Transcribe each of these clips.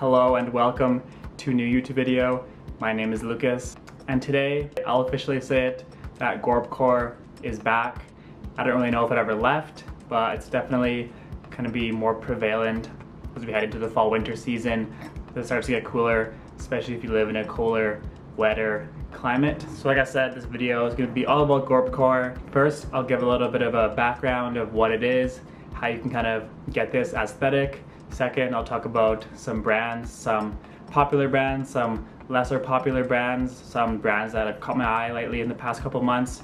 Hello and welcome to a new YouTube video. My name is Lucas, and today I'll officially say it that Gorpcore is back. I don't really know if it ever left, but it's definitely going to be more prevalent as we head into the fall-winter season. It starts to get cooler, especially if you live in a cooler, wetter climate. So like I said, this video is going to be all about Gorpcore. First, I'll give a little bit of a background of what it is, how you can kind of get this aesthetic. Second, I'll talk about some brands, some popular brands, some lesser popular brands, some brands that have caught my eye lately in the past couple months.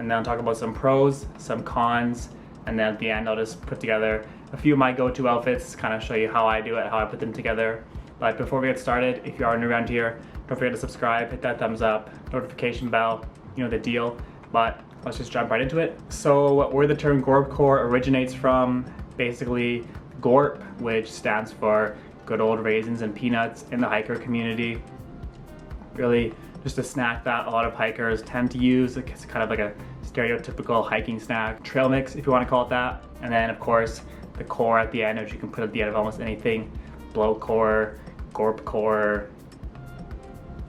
And then I'll talk about some pros, some cons, and then at the end I'll just put together a few of my go-to outfits, kind of show you how I do it, how I put them together. But before we get started, if you are new around here, don't forget to subscribe, hit that thumbs up, notification bell, you know the deal. But let's just jump right into it. So where the term Gorpcore originates from, basically gorp, which stands for good old raisins and peanuts in the hiker community. Really just a snack that a lot of hikers tend to use. It's kind of like a stereotypical hiking snack. Trail mix, if you want to call it that. And then of course the core at the end, which you can put at the end of almost anything. Blowcore, Gorpcore,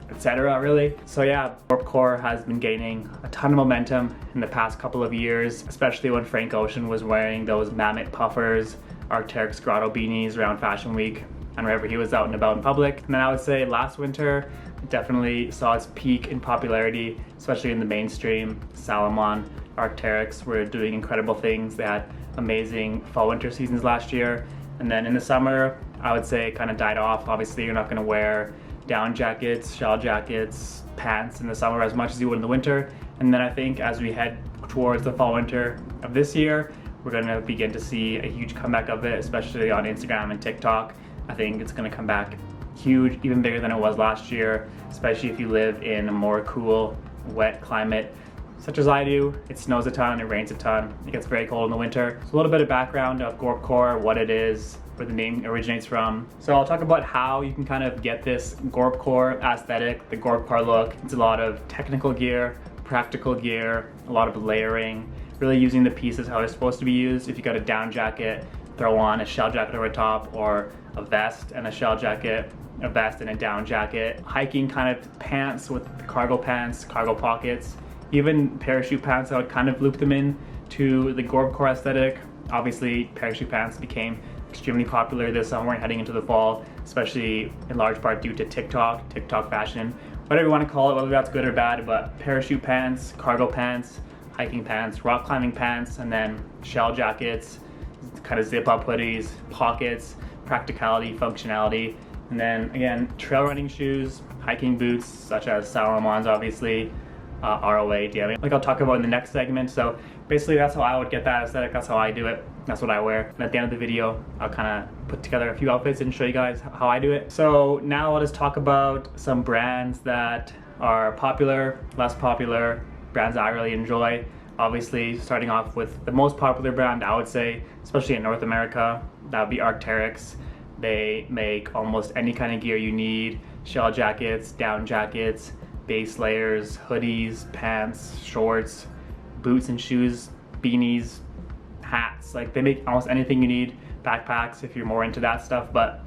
etc. really. So yeah, Gorpcore has been gaining a ton of momentum in the past couple of years, especially when Frank Ocean was wearing those mammoth puffers, Arc'teryx grotto beanies around Fashion Week, and wherever he was out and about in public. And then I would say last winter it definitely saw its peak in popularity, especially in the mainstream. Salomon, Arc'teryx were doing incredible things. They had amazing fall-winter seasons last year. And then in the summer, I would say it kind of died off. Obviously, you're not going to wear down jackets, shell jackets, pants in the summer as much as you would in the winter. And then I think as we head towards the fall-winter of this year, we're going to begin to see a huge comeback of it, especially on Instagram and TikTok. I think it's going to come back huge, even bigger than it was last year, especially if you live in a more cool, wet climate, such as I do. It snows a ton, it rains a ton, it gets very cold in the winter. So a little bit of background of Gorpcore, what it is, where the name originates from. So I'll talk about how you can kind of get this Gorpcore aesthetic, the Gorpcore look. It's a lot of technical gear, practical gear, a lot of layering, really using the pieces how they're supposed to be used. If you got a down jacket, throw on a shell jacket over top, or a vest and a shell jacket, a vest and a down jacket. Hiking kind of pants with cargo pants, cargo pockets, even parachute pants. I would kind of loop them in to the Gorpcore aesthetic. Obviously, parachute pants became extremely popular this summer and heading into the fall, especially in large part due to TikTok fashion, whatever you want to call it, whether that's good or bad. But parachute pants, cargo pants, hiking pants, rock climbing pants, and then shell jackets, kind of zip up hoodies, pockets, practicality, functionality. And then again, trail running shoes, hiking boots such as Salomon's, obviously, ROA, DMA, like I'll talk about in the next segment. So basically that's how I would get that aesthetic, that's how I do it, that's what I wear. And at the end of the video, I'll kind of put together a few outfits and show you guys how I do it. So now I'll just talk about some brands that are popular, less popular, brands that I really enjoy. Obviously, starting off with the most popular brand, I would say, especially in North America, that would be Arc'teryx. They make almost any kind of gear you need: shell jackets, down jackets, base layers, hoodies, pants, shorts, boots and shoes, beanies, hats. Like, they make almost anything you need, backpacks if you're more into that stuff. But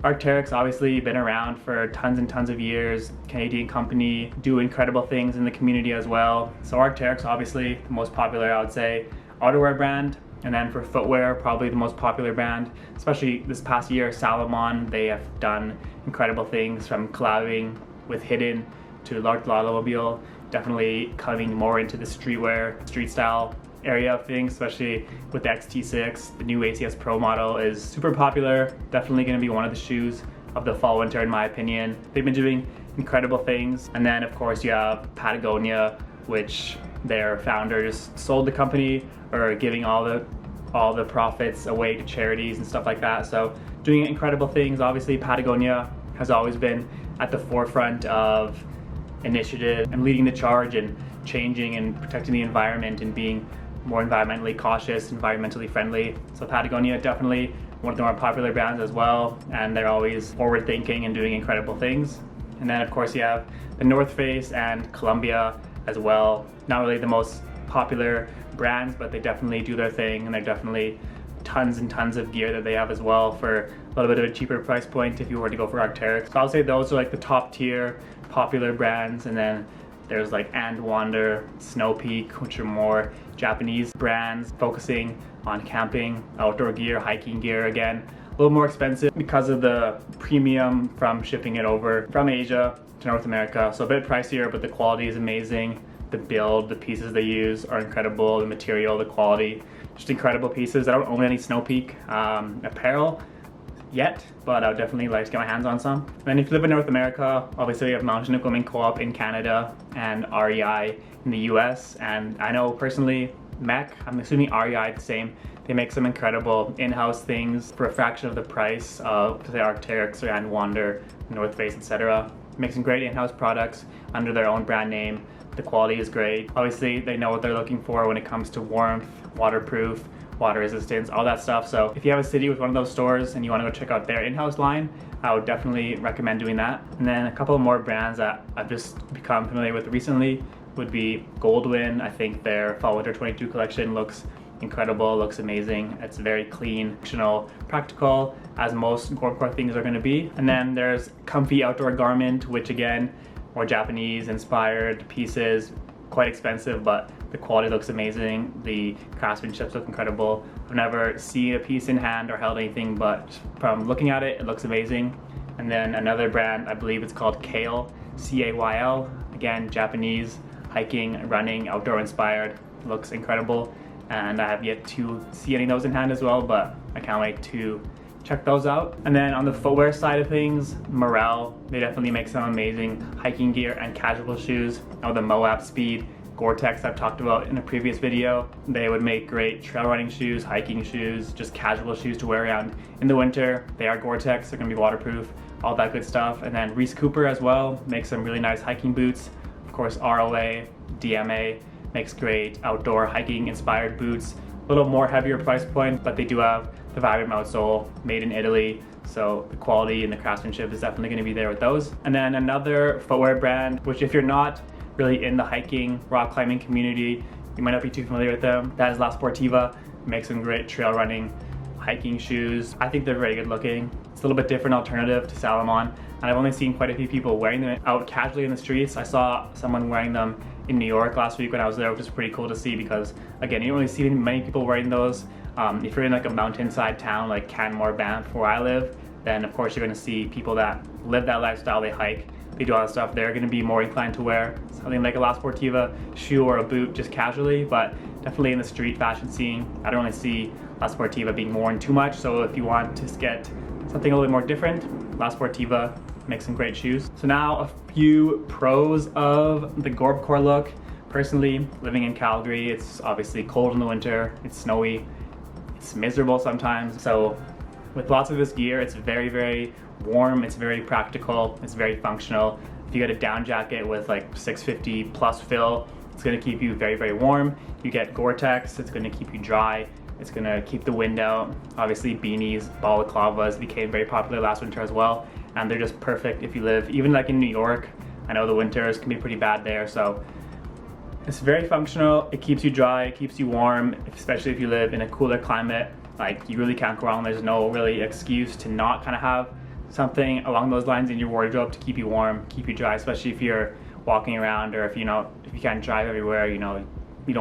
Arc'teryx obviously been around for tons and tons of years. Canadian company, do incredible things in the community as well. So Arc'teryx, obviously the most popular, I would say, outerwear brand. And then for footwear, probably the most popular brand, especially this past year, Salomon. They have done incredible things, from collabing with Hidden to Lark Automobile, definitely coming more into the streetwear, street style area of things, especially with the XT6. The new ACS Pro model is super popular, definitely going to be one of the shoes of the fall winter in my opinion. They've been doing incredible things. And then of course you have Patagonia, which their founders sold the company, or giving all the profits away to charities and stuff like that. So doing incredible things. Obviously Patagonia has always been at the forefront of initiative and leading the charge and changing and protecting the environment and being more environmentally cautious, environmentally friendly. So Patagonia, definitely one of the more popular brands as well, and they're always forward thinking and doing incredible things. And then of course you have the North Face and Columbia as well. Not really the most popular brands, but they definitely do their thing, and they're definitely tons and tons of gear that they have as well for a little bit of a cheaper price point if you were to go for Arc'teryx. So I'll say those are like the top tier popular brands, and then there's like And Wander, Snow Peak, which are more Japanese brands focusing on camping, outdoor gear, hiking gear. Again, a little more expensive because of the premium from shipping it over from Asia to North America. So a bit pricier, but the quality is amazing. The build, the pieces they use are incredible. The material, the quality, just incredible pieces. I don't own any Snow Peak apparel yet, but I would definitely like to get my hands on some. Then if you live in North America, obviously we have Mountain Equipment Co-op in Canada and REI in the US. And I know personally, MEC, I'm assuming REI the same, they make some incredible in-house things for a fraction of the price of, say, Arc'teryx or And Wander, North Face, etc. Make some great in-house products under their own brand name. The quality is great. Obviously, they know what they're looking for when it comes to warmth, waterproof, water resistance, all that stuff. So if you have a city with one of those stores and you want to go check out their in-house line, I would definitely recommend doing that. And then a couple more brands that I've just become familiar with recently would be Goldwyn. I think their Fall Winter 22 collection looks incredible, looks amazing. It's very clean, functional, practical, as most Gorpcore things are going to be. And then there's Comfy Outdoor Garment, which again, more Japanese inspired pieces, quite expensive, but the quality looks amazing. The craftsmanship looks incredible. I've never seen a piece in hand or held anything, but from looking at it, it looks amazing. And then another brand, I believe it's called Kayl, C-A-Y-L. Again, Japanese, hiking, running, outdoor inspired. Looks incredible. And I have yet to see any of those in hand as well, but I can't wait to check those out. And then on the footwear side of things, Morel, they definitely make some amazing hiking gear and casual shoes. Now the Moab Speed, Gore-Tex I've talked about in a previous video. They would make great trail running shoes, hiking shoes, just casual shoes to wear around in the winter. They are Gore-Tex, they're gonna be waterproof, all that good stuff. And then Reese Cooper as well makes some really nice hiking boots. Of course, ROA, DMA makes great outdoor hiking inspired boots. A little more heavier price point, but they do have the vibrant outsole made in Italy. So the quality and the craftsmanship is definitely gonna be there with those. And then another footwear brand, which if you're not really in the hiking, rock climbing community, you might not be too familiar with them. That is La Sportiva. Makes some great trail running, hiking shoes. I think they're very good looking. It's a little bit different alternative to Salomon. And I've only seen quite a few people wearing them out casually in the streets. I saw someone wearing them in New York last week when I was there, which is pretty cool to see because, again, you don't really see many people wearing those. If you're in like a mountainside town like Canmore, Banff, where I live, then of course you're gonna see people that live that lifestyle, they hike, they do all that stuff. They're gonna be more inclined to wear something like a La Sportiva shoe or a boot just casually, but definitely in the street fashion scene, I don't really see La Sportiva being worn too much. So if you want to get something a little bit more different, La Sportiva makes some great shoes. So now a few pros of the Gorpcore look. Personally, living in Calgary, it's obviously cold in the winter, it's snowy, it's miserable sometimes. So with lots of this gear, it's very, very warm, it's very practical, it's very functional. If you get a down jacket with like 650 plus fill, it's gonna keep you very, very warm. You get Gore-Tex, it's gonna keep you dry. It's gonna keep the wind out. Obviously beanies, balaclavas became very popular last winter as well. And they're just perfect if you live, even like in New York. I know the winters can be pretty bad there, so it's very functional. It keeps you dry, it keeps you warm, especially if you live in a cooler climate. Like you really can't go wrong. There's no really excuse to not kind of have something along those lines in your wardrobe to keep you warm, keep you dry, especially if you're walking around or if you can't drive everywhere, you don't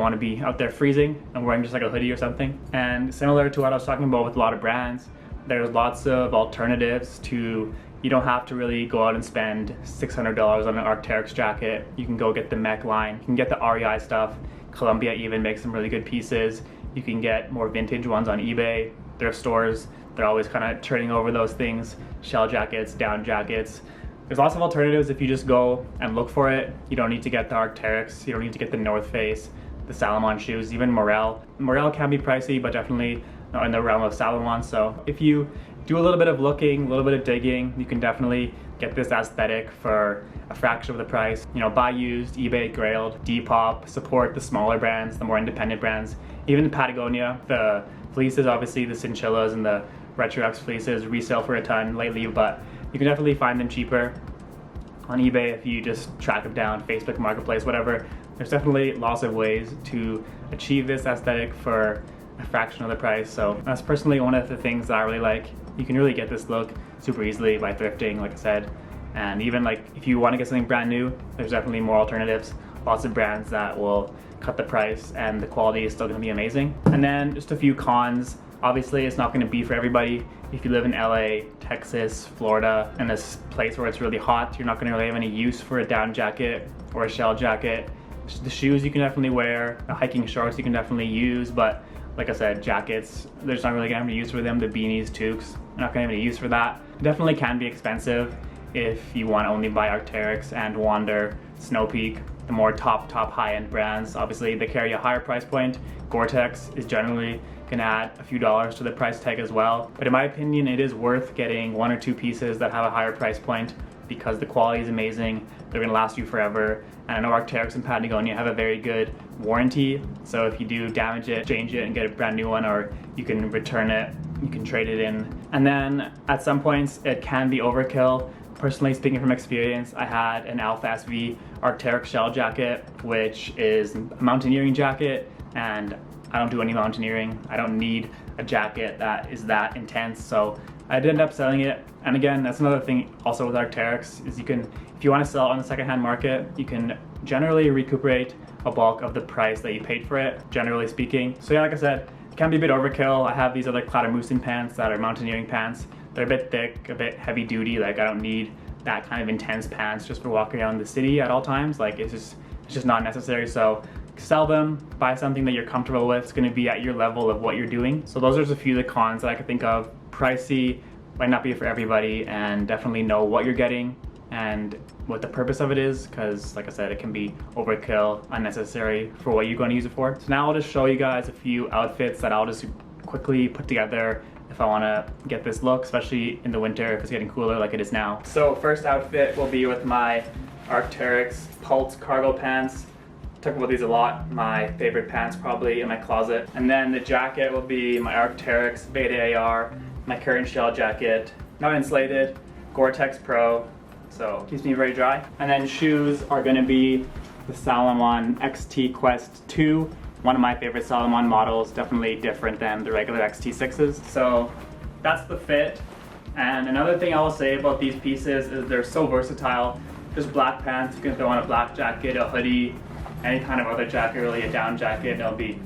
want to be out there freezing and wearing just like a hoodie or something. And similar to what I was talking about with a lot of brands, there's lots of alternatives to, you don't have to really go out and spend $600 on an Arc'teryx jacket. You can go get the MEC line, you can get the REI stuff. Columbia even makes some really good pieces. You can get more vintage ones on eBay, thrift stores. They're always kind of turning over those things, shell jackets, down jackets. There's lots of alternatives if you just go and look for it. You don't need to get the Arc'teryx, you don't need to get the North Face, the Salomon shoes, even Morel. Morel can be pricey, but definitely not in the realm of Salomon. So if you do a little bit of looking, a little bit of digging, you can definitely get this aesthetic for a fraction of the price. Buy used, eBay, Grailed, Depop, support the smaller brands, the more independent brands. Even Patagonia, the fleeces, obviously the Cinchillas and the Retrox fleeces resell for a ton lately, but you can definitely find them cheaper on eBay if you just track them down, Facebook Marketplace, whatever. There's definitely lots of ways to achieve this aesthetic for a fraction of the price. So that's personally one of the things that I really like. You can really get this look super easily by thrifting, like I said. And even like if you want to get something brand new, there's definitely more alternatives. Lots of brands that will cut the price and the quality is still going to be amazing. And then just a few cons. Obviously, it's not going to be for everybody. If you live in LA, Texas, Florida, and this place where it's really hot, you're not going to really have any use for a down jacket or a shell jacket. The shoes you can definitely wear, the hiking shorts you can definitely use, but like I said, jackets, there's not really going to have any use for them. The beanies, toques, you're not going to have any use for that. It definitely can be expensive if you want to only buy Arc'teryx and Wander, Snow Peak, the more top high-end brands. Obviously, they carry a higher price point. Gore-Tex is generally going to add a few dollars to the price tag as well. But in my opinion, it is worth getting one or two pieces that have a higher price point because the quality is amazing. They're going to last you forever. And I know Arc'teryx and Patagonia have a very good warranty. So if you do damage it, change it and get a brand new one, or you can return it, you can trade it in. And then at some points, it can be overkill. Personally, speaking from experience, I had an Alpha SV Arc'teryx shell jacket, which is a mountaineering jacket, and I don't do any mountaineering. I don't need a jacket that is that intense, so I did end up selling it. And again, that's another thing also with Arc'teryx, is you can, if you want to sell on the secondhand market, you can generally recuperate a bulk of the price that you paid for it, generally speaking. So yeah, like I said, it can be a bit overkill. I have these other Kladdermusen pants that are mountaineering pants. They're a bit thick, a bit heavy duty. Like I don't need that kind of intense pants just for walking around the city at all times. Like it's just not necessary. So sell them, buy something that you're comfortable with. It's going to be at your level of what you're doing. So those are just a few of the cons that I could think of. Pricey, might not be for everybody, and definitely know what you're getting and what the purpose of it is, because like I said, it can be overkill, unnecessary for what you're going to use it for. So now I'll just show you guys a few outfits that I'll just quickly put together if I want to get this look, especially in the winter if it's getting cooler like it is now. So first outfit will be with my Arc'teryx Pulse cargo pants. Talk about these a lot. My favorite pants probably in my closet. And then the jacket will be my Arc'teryx Beta AR, my current shell jacket, not insulated, Gore-Tex Pro, so keeps me very dry. And then shoes are going to be the Salomon XT Quest 2, one of my favorite Salomon models, definitely different than the regular XT6s. So that's the fit. And another thing I will say about these pieces is they're so versatile. Just black pants, you can throw on a black jacket, a hoodie, any kind of other jacket, really a down jacket, and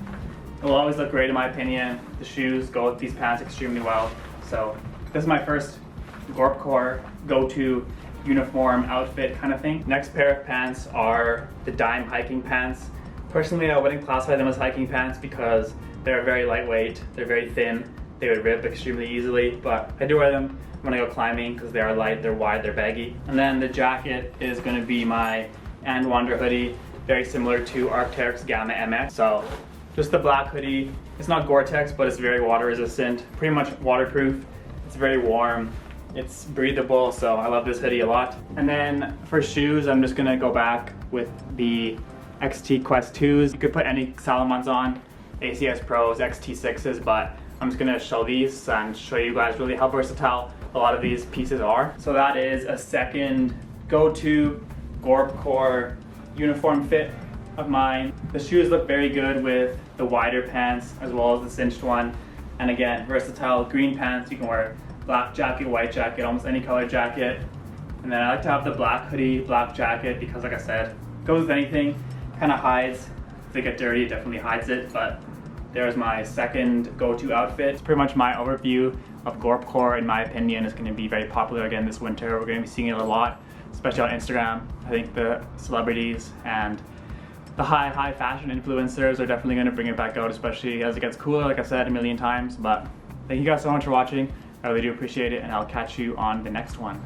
it'll always look great in my opinion. The shoes go with these pants extremely well. So this is my first Gorpcore go-to uniform outfit kind of thing. Next pair of pants are the Dime hiking pants. Personally, I wouldn't classify them as hiking pants because they're very lightweight, they're very thin, they would rip extremely easily, but I do wear them when I go climbing because they are light, they're wide, they're baggy. And then the jacket is going to be my And Wander hoodie, very similar to Arc'teryx Gamma MX. So just the black hoodie. It's not Gore-Tex, but it's very water resistant, pretty much waterproof. It's very warm, it's breathable, so I love this hoodie a lot. And then for shoes, I'm just gonna go back with the XT Quest 2s. You could put any Salomons on, ACS Pros, XT6s, but I'm just gonna show these and show you guys really how versatile a lot of these pieces are. So that is a second go-to Gorpcore uniform fit of mine. The shoes look very good with the wider pants as well as the cinched one. And again, versatile green pants. You can wear black jacket, white jacket, almost any color jacket. And then I like to have the black hoodie, black jacket because like I said, it goes with anything, kind of hides. If they get dirty, it definitely hides it, but there's my second go-to outfit. It's pretty much my overview of Gorpcore. In my opinion, is going to be very popular again this winter. We're going to be seeing it a lot, especially on Instagram. I think the celebrities and the high fashion influencers are definitely going to bring it back out, especially as it gets cooler, like I said a million times. But thank you guys so much for watching. I really do appreciate it, and I'll catch you on the next one.